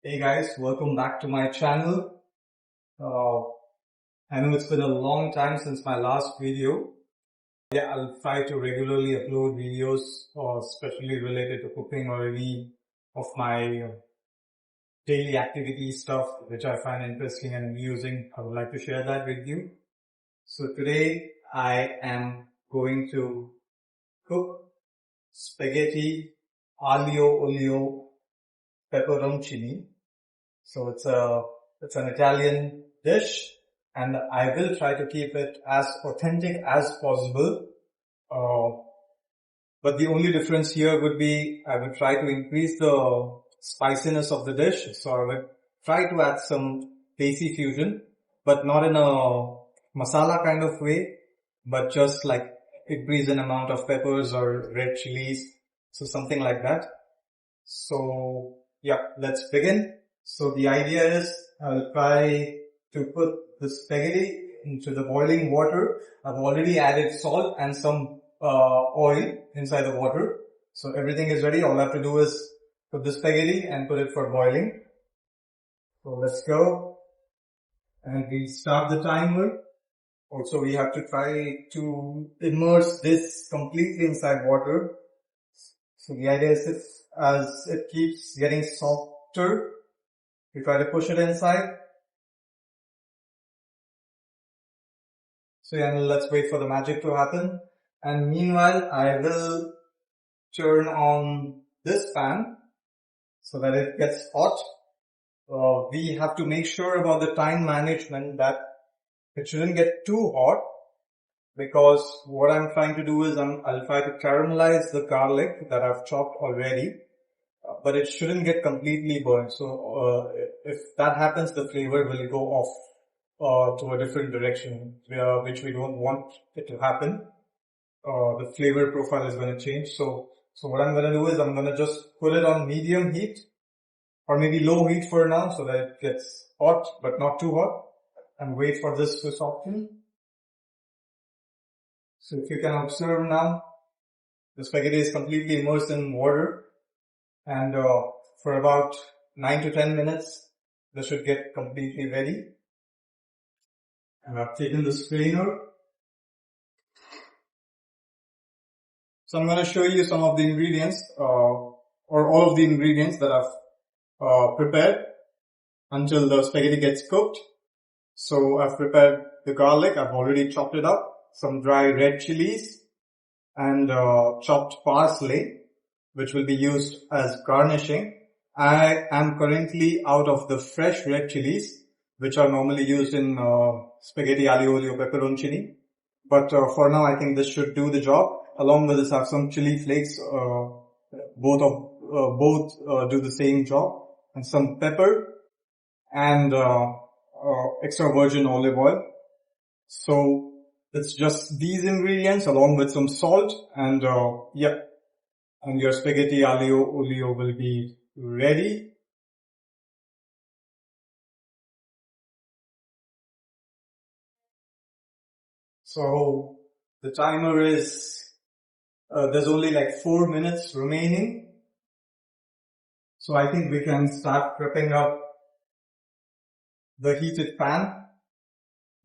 Hey guys, welcome back to my channel. Uh, I know it's been a long time since my last video. Yeah, I'll try to regularly upload videos, especially related to cooking or any of my daily activity stuff which I find interesting and amusing. I would like to share that with you. So today I am going to cook spaghetti aglio olio peperoncini. So it's an Italian dish, and I will try to keep it as authentic as possible. Uh, but the only difference here would be I would try to increase the spiciness of the dish. So I would try to add some desi fusion, but not in a masala kind of way, but just like increase an amount of peppers or red chilies. So something like that. So yeah, let's begin. So the idea is I'll try to put the spaghetti into the boiling water. I've already added salt and some oil inside the water. So everything is ready. All I have to do is put the spaghetti and put it for boiling. So let's go. And we start the timer. Also, we have to try to immerse this completely inside water. So the idea is as it keeps getting softer, we try to push it inside. So yeah, let's wait for the magic to happen. And meanwhile, I will turn on this pan so that it gets hot. We have to make sure about the time management that it shouldn't get too hot, because what I'm trying to do is I'll try to caramelize the garlic that I've chopped already, but it shouldn't get completely burnt. So if that happens, the flavor will go off to a different direction, which we don't want it to happen. The flavor profile is going to change. So what I'm going to do is I'm going to just put it on medium heat or maybe low heat for now so that it gets hot but not too hot, and wait for this to soften. So if you can observe now, the spaghetti is completely immersed in water, and for about 9 to 10 minutes, this should get completely ready. And I've taken the strainer. So I'm going to show you some of the ingredients, or all of the ingredients that I've prepared until the spaghetti gets cooked. So I've prepared the garlic. I've already chopped it up, some dry red chilies, and chopped parsley, which will be used as garnishing. I am currently out of the fresh red chilies, which are normally used in spaghetti aglio olio peperoncini. But for now, I think this should do the job. Along with this, I have some chili flakes. Both do the same job, and some pepper and extra virgin olive oil. So it's just these ingredients along with some salt, and and your spaghetti aglio olio will be ready. So the timer is, there's only like 4 minutes remaining. So I think we can start prepping up the heated pan.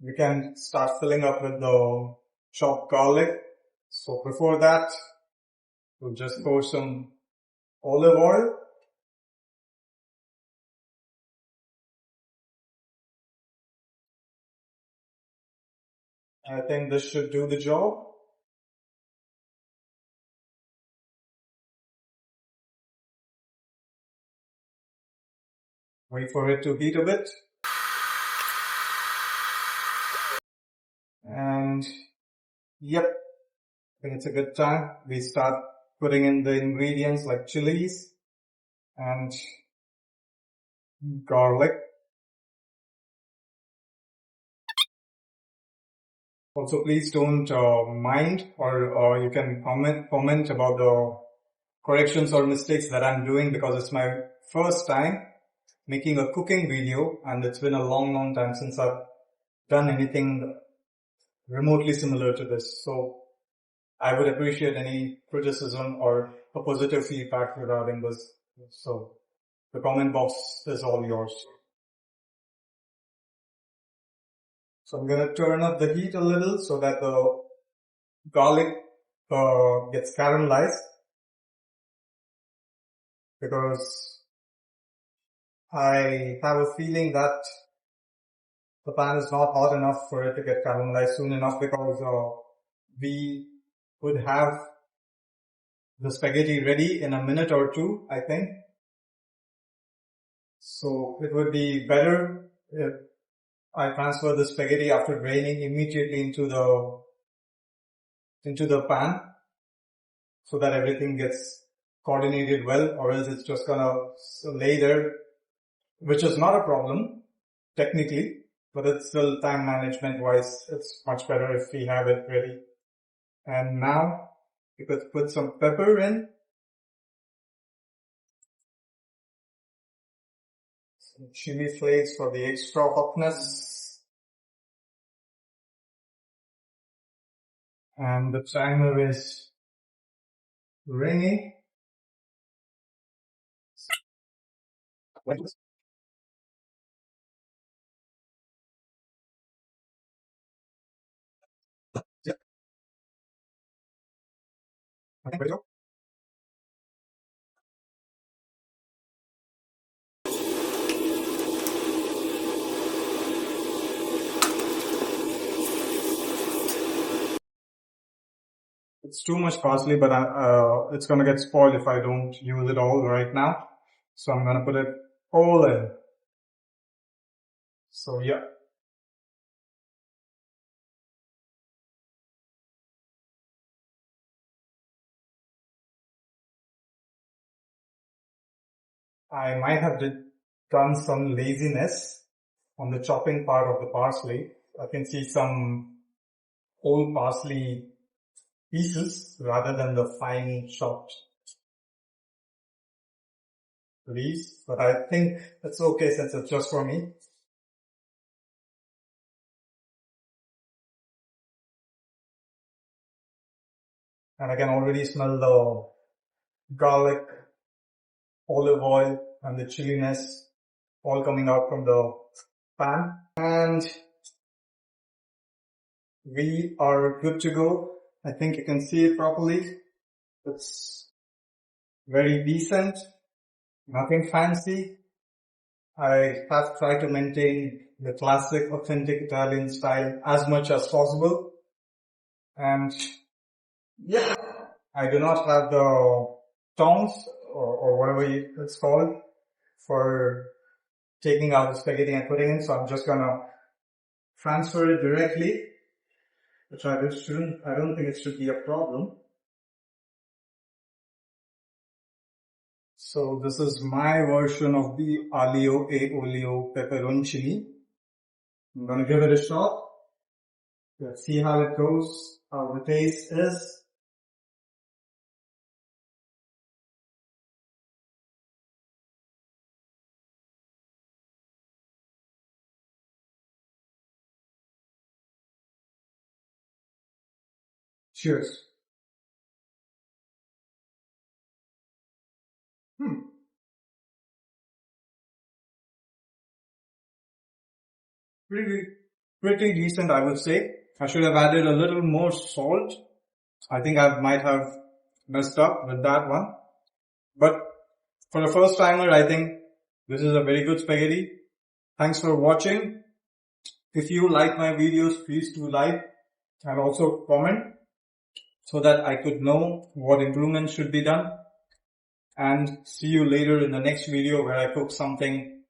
We can start filling up with the chopped garlic. So before that, we'll just pour some olive oil. I think this should do the job. Wait for it to heat a bit. And yep, I think it's a good time. We start putting in the ingredients like chilies and garlic. Also, please don't mind, or you can comment about the corrections or mistakes that I'm doing, because it's my first time making a cooking video, and it's been a long time since I've done anything remotely similar to this. So I would appreciate any criticism or a positive feedback regarding this. So The comment box is all yours. So I'm going to turn up the heat a little so that the garlic gets caramelized, because I have a feeling that the pan is not hot enough for it to get caramelized soon enough, because we would have the spaghetti ready in a minute or two, I think. So it would be better if I transfer the spaghetti after draining immediately into the pan, so that everything gets coordinated well, or else it's just gonna lay there, which is not a problem technically, but it's still time management wise, it's much better if we have it ready. And now you could put some pepper in, some chili flakes for the extra hotness, and the timer is ringing. Okay, ready to go? It's too much parsley, but it's gonna get spoiled if I don't use it all right now. So I'm gonna put it all in. So yeah. I might have done some laziness on the chopping part of the parsley. I can see some whole parsley pieces rather than the fine chopped leaves, but I think it's okay since it's just for me. And I can already smell the garlic, olive oil, and the chiliness all coming out from the pan. And we are good to go. I think you can see it properly. It's very decent, nothing fancy. I have tried to maintain the classic, authentic Italian style as much as possible. And yeah, I do not have the tongs or whatever it's called for taking out the spaghetti and putting in, so I'm just gonna transfer it directly, which I don't think it should be a problem. So this is my version of the aglio e olio peperoncini. I'm gonna give it a shot. Let's see how it goes, how the taste is. Cheers. Pretty decent, I would say. I should have added a little more salt. I think I might have messed up with that one. But for a first timer, I think this is a very good spaghetti. Thanks for watching. If you like my videos, please do like and also comment so that I could know what improvements should be done. And see you later in the next video where I cook something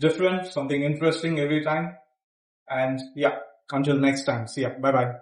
different, something interesting every time. And yeah, until next time. See ya. Bye bye.